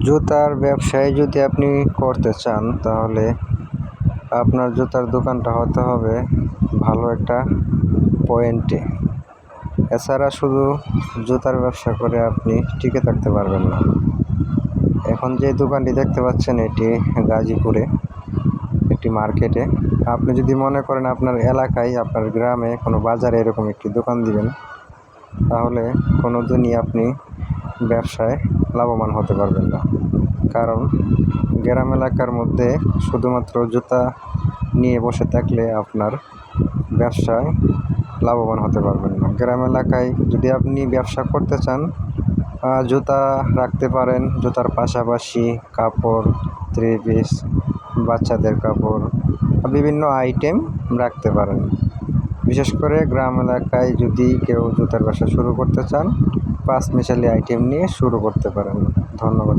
জুতার ব্যবসায় যদি আপনি করতে চান তাহলে আপনার জুতার দোকানটা হতে হবে ভালো একটা পয়েন্টে। এছাড়া শুধু জুতার ব্যবসা করে আপনি টিকে থাকতে পারবেন না। এখন যে দোকানটি দেখতে পাচ্ছেন এটি গাজীপুরে একটি মার্কেটে। আপনি যদি মনে করেন আপনার এলাকায়, আপনার গ্রামে কোনো বাজারে এরকম একটি দোকান দিবেন, তাহলে কোনো দিনই আপনি ব্যবসায় লাভবান হতে পারবেন না। কারণ গ্রাম এলাকার মধ্যে শুধুমাত্র জুতা নিয়ে বসে থাকলে আপনার ব্যবসায় লাভবান হতে পারবেন না। গ্রাম এলাকায় যদি আপনি ব্যবসা করতে চান, জুতা রাখতে পারেন, জুতার পাশাপাশি কাপড়, থ্রি পিস, বাচ্চাদের কাপড়, বিভিন্ন আইটেম রাখতে পারেন। বিশেষ করে গ্রাম এলাকায় যদি কেউ জুতার ব্যবসা শুরু করতে চান, পাঁচমিশালি আইটেম নিয়ে শুরু করতে পারেন। ধন্যবাদ।